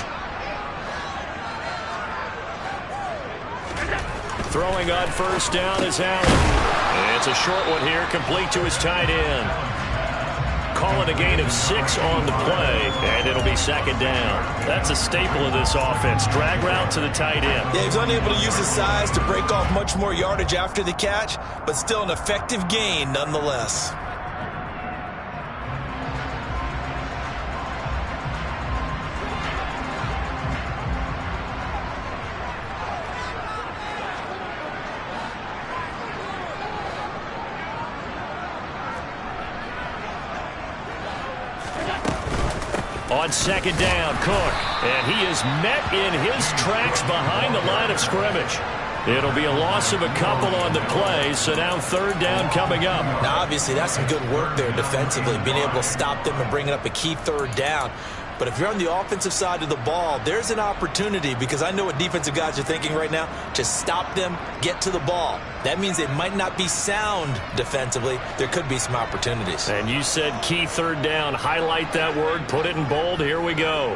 Throwing on 1st down is Allen. It's a short one here, complete to his tight end. Call it a gain of 6 on the play, and it'll be 2nd down. That's a staple of this offense. Drag route to the tight end. Yeah, he's unable to use his size to break off much more yardage after the catch, but still an effective gain nonetheless. On 2nd down, Cook. And he is met in his tracks behind the line of scrimmage. It'll be a loss of a couple on the play, so now 3rd down coming up. Now, obviously, that's some good work there defensively, being able to stop them and bringing up a key 3rd down. But if you're on the offensive side of the ball, there's an opportunity, because I know what defensive guys are thinking right now, to stop them, get to the ball. That means they might not be sound defensively. There could be some opportunities. And you said key 3rd down. Highlight that word, put it in bold. Here we go.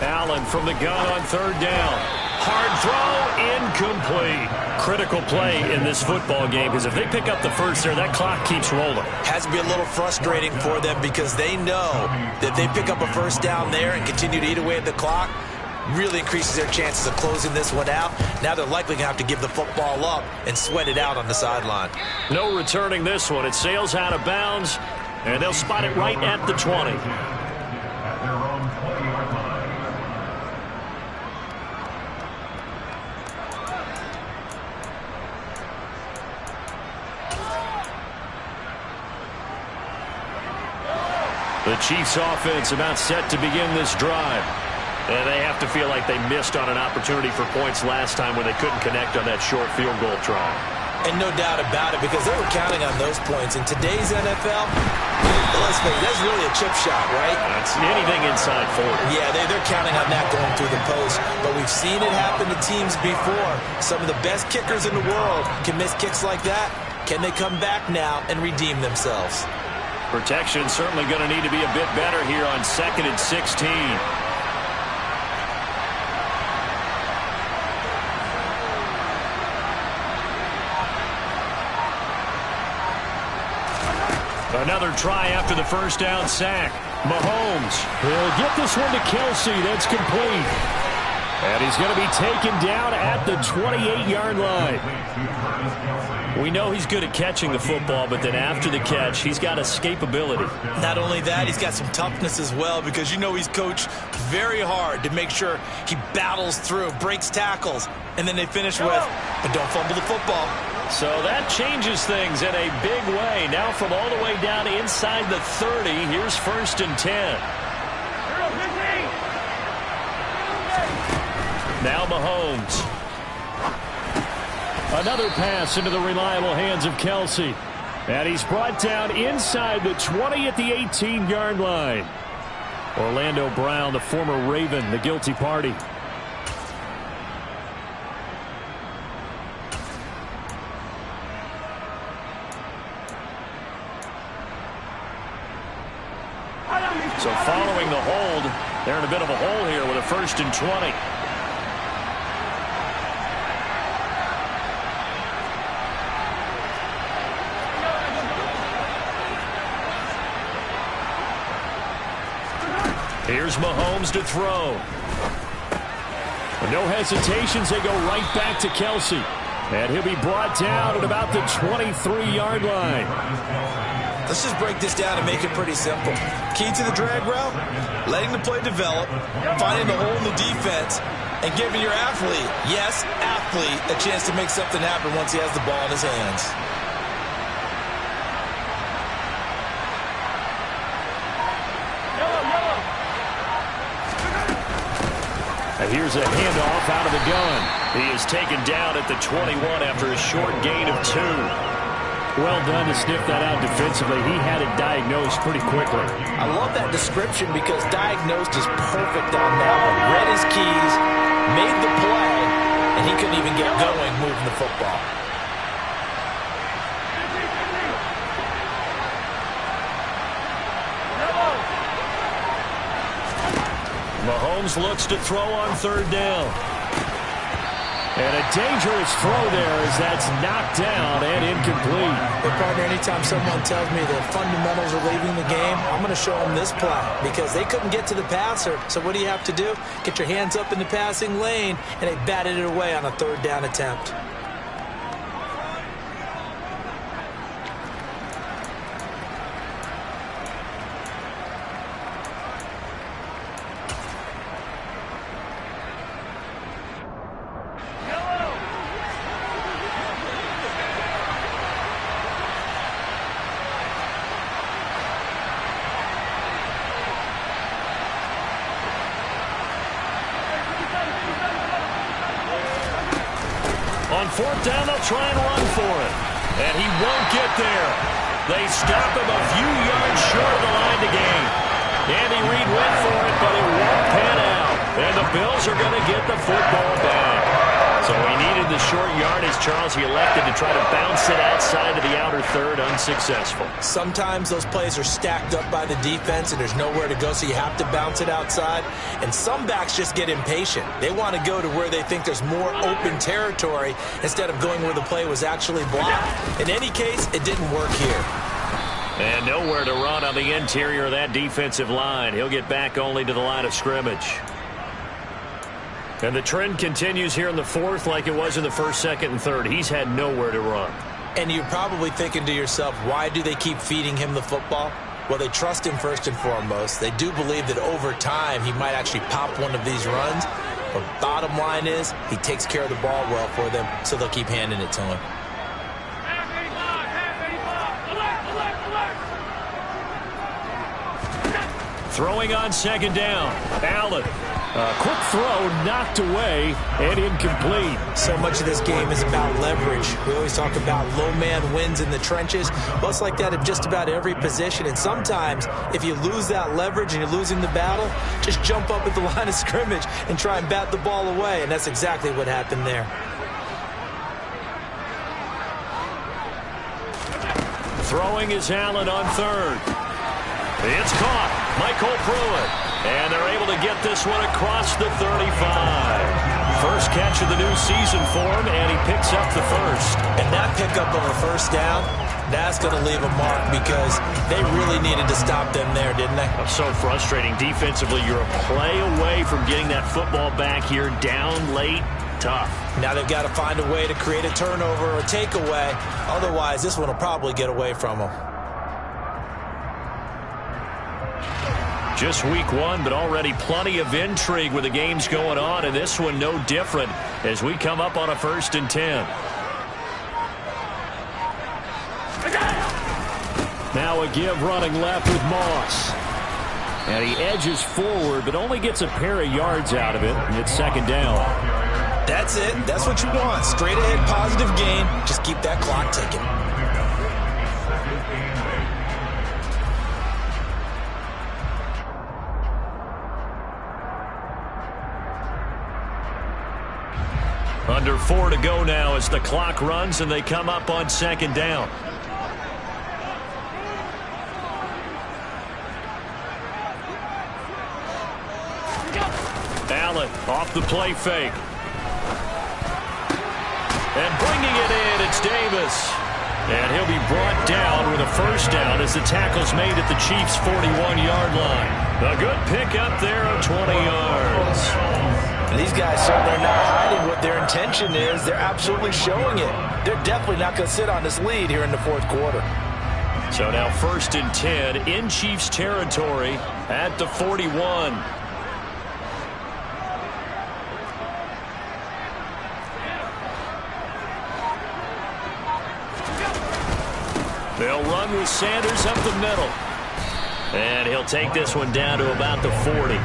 Allen from the gun on 3rd down. Hard throw, incomplete. Critical play in this football game, because if they pick up the first there, that clock keeps rolling. Has to be a little frustrating for them, because they know that they pick up a 1st down there and continue to eat away at the clock, really increases their chances of closing this one out. Now they're likely going to have to give the football up and sweat it out on the sideline. No returning this one. It sails out of bounds, and they'll spot it right at the 20. The Chiefs offense about set to begin this drive. And they have to feel like they missed on an opportunity for points last time when they couldn't connect on that short field goal try. And no doubt about it, because they were counting on those points. In today's NFL, let's face it, that's really a chip shot, right? That's anything inside 40. Yeah, they're counting on that going through the post. But we've seen it happen to teams before. Some of the best kickers in the world can miss kicks like that. Can they come back now and redeem themselves? Protection certainly going to need to be a bit better here on 2nd and 16. Another try after the 1st down sack. Mahomes will get this one to Kelsey. That's complete. And he's going to be taken down at the 28-yard line. We know he's good at catching the football, but then after the catch, he's got escapability. Not only that, he's got some toughness as well, because you know he's coached very hard to make sure he battles through, breaks tackles, and then they finish with, but don't fumble the football. So that changes things in a big way. Now from all the way down inside the 30, here's 1st and 10. Now Mahomes. Another pass into the reliable hands of Kelsey. And he's brought down inside the 20 at the 18-yard line. Orlando Brown, the former Raven, the guilty party. So following the hold, they're in a bit of a hole here with a 1st and 20. Here's Mahomes to throw. No hesitations, they go right back to Kelsey. And he'll be brought down at about the 23-yard line. Let's just break this down and make it pretty simple. Key to the drag route, letting the play develop, finding the hole in the defense, and giving your athlete, yes, athlete, a chance to make something happen once he has the ball in his hands. And here's a handoff out of the gun. He is taken down at the 21 after a short gain of 2. Well done to sniff that out defensively. He had it diagnosed pretty quickly. I love that description because diagnosed is perfect on that one. Read his keys, made the play, and he couldn't even get going moving the football. Mahomes looks to throw on 3rd down. And a dangerous throw there as that's knocked down and incomplete. But partner, anytime someone tells me the fundamentals are leaving the game, I'm going to show them this play because they couldn't get to the passer. So what do you have to do? Get your hands up in the passing lane, and they batted it away on a 3rd down attempt. On 4th down, they'll try and run for it. And he won't get there. They stop him a few yards short of the line to gain. Andy Reid went for it, but it won't pan out. And the Bills are going to get the football back. So he needed the short yardage, Charles. He elected to try to bounce it outside of the outer 3rd, unsuccessful. Sometimes those plays are stacked up by the defense and there's nowhere to go, so you have to bounce it outside. And some backs just get impatient. They want to go to where they think there's more open territory instead of going where the play was actually blocked. In any case, it didn't work here. And nowhere to run on the interior of that defensive line. He'll get back only to the line of scrimmage. And the trend continues here in the 4th like it was in the 1st, 2nd, and 3rd. He's had nowhere to run. And you're probably thinking to yourself, why do they keep feeding him the football? Well, they trust him first and foremost. They do believe that over time he might actually pop one of these runs. But bottom line is he takes care of the ball well for them, so they'll keep handing it to him. Throwing on 2nd down. Allen. Quick throw knocked away and incomplete. So much of this game is about leverage. We always talk about low man wins in the trenches. Well, it's like that in just about every position. And sometimes if you lose that leverage and you're losing the battle, just jump up at the line of scrimmage and try and bat the ball away. And that's exactly what happened there. Throwing is Allen on 3rd. It's caught. Michael Pruitt. And they're able to get this one across the 35. First catch of the new season for him, and he picks up the 1st. And that pickup of a 1st down, That's going to leave a mark because they really needed to stop them there, didn't they? So frustrating. Defensively, you're a play away from getting that football back here. Down late, tough. Now they've got to find a way to create a turnover or a takeaway. Otherwise, this one will probably get away from them. Just week one, but already plenty of intrigue with the games going on, and this one no different as we come up on a 1st and 10. Now a give running left with Moss. And he edges forward, but only gets a pair of yards out of it, and it's 2nd down. That's it. That's what you want. Straight ahead positive gain. Just keep that clock ticking. Under 4 to go now as the clock runs and they come up on 2nd down. Allen off the play fake. And bringing it in, it's Davis. And he'll be brought down with a 1st down as the tackle's made at the Chiefs' 41-yard line. A good pickup there of 20 yards. These guys certainly are not hiding what their intention is. They're absolutely showing it. They're definitely not going to sit on this lead here in the 4th quarter. So now 1st and 10 in Chiefs territory at the 41. They'll run with Sanders up the middle. And he'll take this one down to about the 40.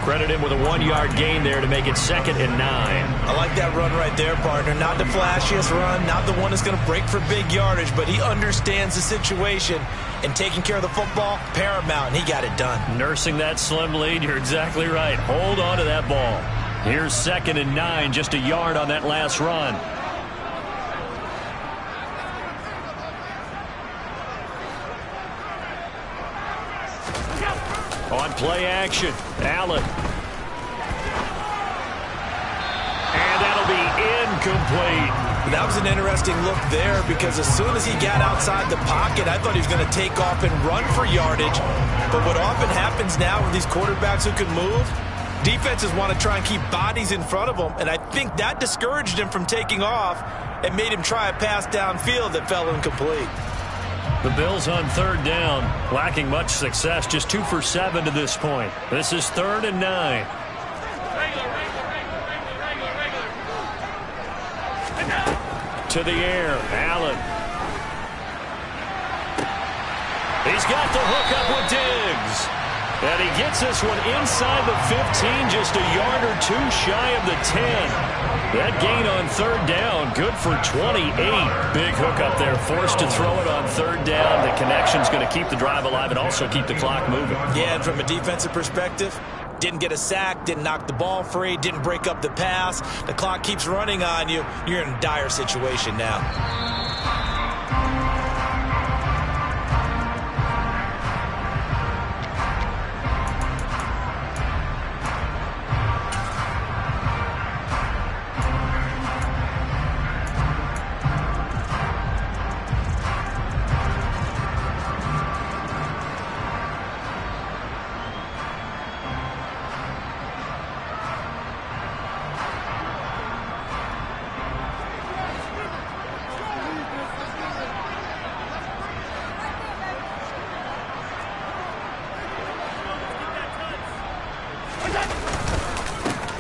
Credit him with a 1-yard gain there to make it 2nd and 9. I like that run right there, partner. Not the flashiest run, not the one that's going to break for big yardage, but he understands the situation, and taking care of the football, paramount, and he got it done. Nursing that slim lead, you're exactly right. Hold on to that ball. Here's 2nd and 9, just a yard on that last run. On play action, Allen. And that'll be incomplete. That was an interesting look there because as soon as he got outside the pocket, I thought he was going to take off and run for yardage. But what often happens now with these quarterbacks who can move, defenses want to try and keep bodies in front of them, and I think that discouraged him from taking off and made him try a pass downfield that fell incomplete. The Bills on 3rd down, lacking much success, just 2 for 7 to this point. This is 3rd and 9. To the air, Allen. He's got the hook up with Diggs. And he gets this one inside the 15, just a yard or 2 shy of the 10. That gain on 3rd down, good for 28. Big hook up there, forced to throw it on 3rd down. The connection's going to keep the drive alive and also keep the clock moving. Yeah, and from a defensive perspective, didn't get a sack, didn't knock the ball free, didn't break up the pass. The clock keeps running on you. You're in a dire situation now.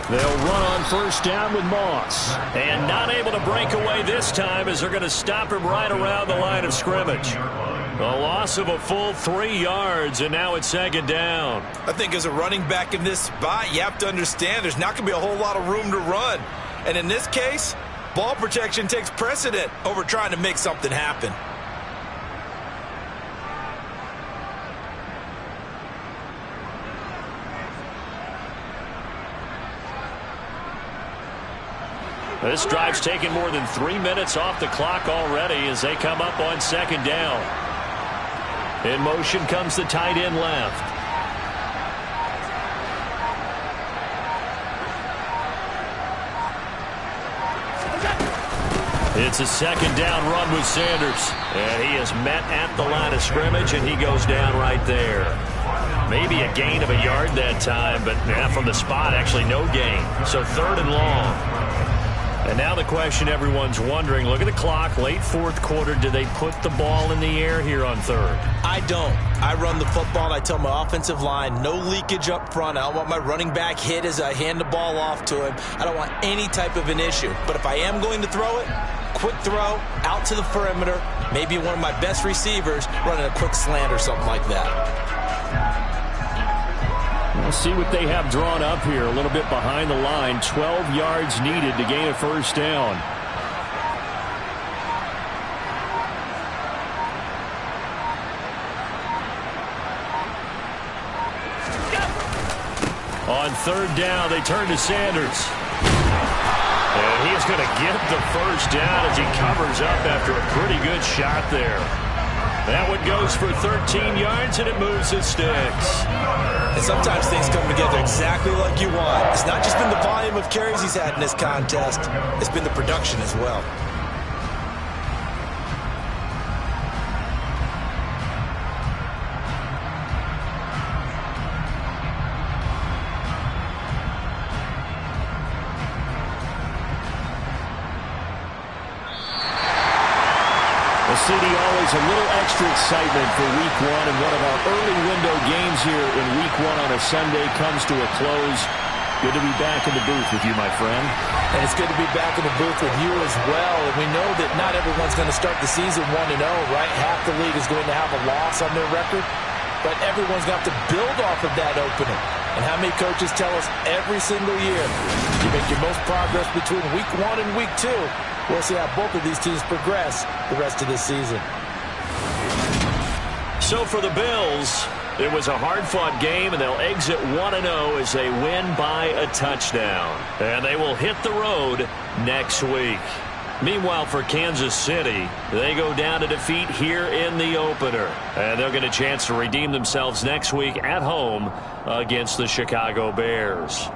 They'll run on 1st down with Moss. And not able to break away this time as they're going to stop him right around the line of scrimmage. A loss of a full 3 yards, and now it's 2nd down. I think as a running back in this spot, you have to understand there's not going to be a whole lot of room to run. And in this case, ball protection takes precedent over trying to make something happen. This drive's taken more than 3 minutes off the clock already as they come up on 2nd down. In motion comes the tight end left. It's a second down run with Sanders. And he is met at the line of scrimmage, and he goes down right there. Maybe a gain of a yard that time, but from the spot, actually no gain. So 3rd and long. And now the question everyone's wondering, look at the clock, late 4th quarter. Do they put the ball in the air here on 3rd? I don't. I run the football, and I tell my offensive line, no leakage up front. I don't want my running back hit as I hand the ball off to him. I don't want any type of an issue. But if I am going to throw it, quick throw, out to the perimeter, maybe one of my best receivers running a quick slant or something like that. We'll see what they have drawn up here. A little bit behind the line. 12 yards needed to gain a first down. On 3rd down, they turn to Sanders. And he is going to get the first down as he covers up after a pretty good shot there. That one goes for 13 yards, and it moves the sticks. And sometimes things come together exactly like you want. It's not just been the volume of carries he's had in this contest. It's been the production as well. CD, always a little extra excitement for Week 1, and one of our early window games here in Week 1 on a Sunday comes to a close. Good to be back in the booth with you, my friend. And it's good to be back in the booth with you as well. And we know that not everyone's going to start the season 1-0, right? Half the league is going to have a loss on their record, but everyone's going to have to build off of that opening. And how many coaches tell us every single year, you make your most progress between Week 1 and Week 2. We'll see how both of these teams progress the rest of this season. So for the Bills, it was a hard-fought game, and they'll exit 1-0 as they win by a touchdown. And they will hit the road next week. Meanwhile, for Kansas City, they go down to defeat here in the opener. And they'll get a chance to redeem themselves next week at home against the Chicago Bears.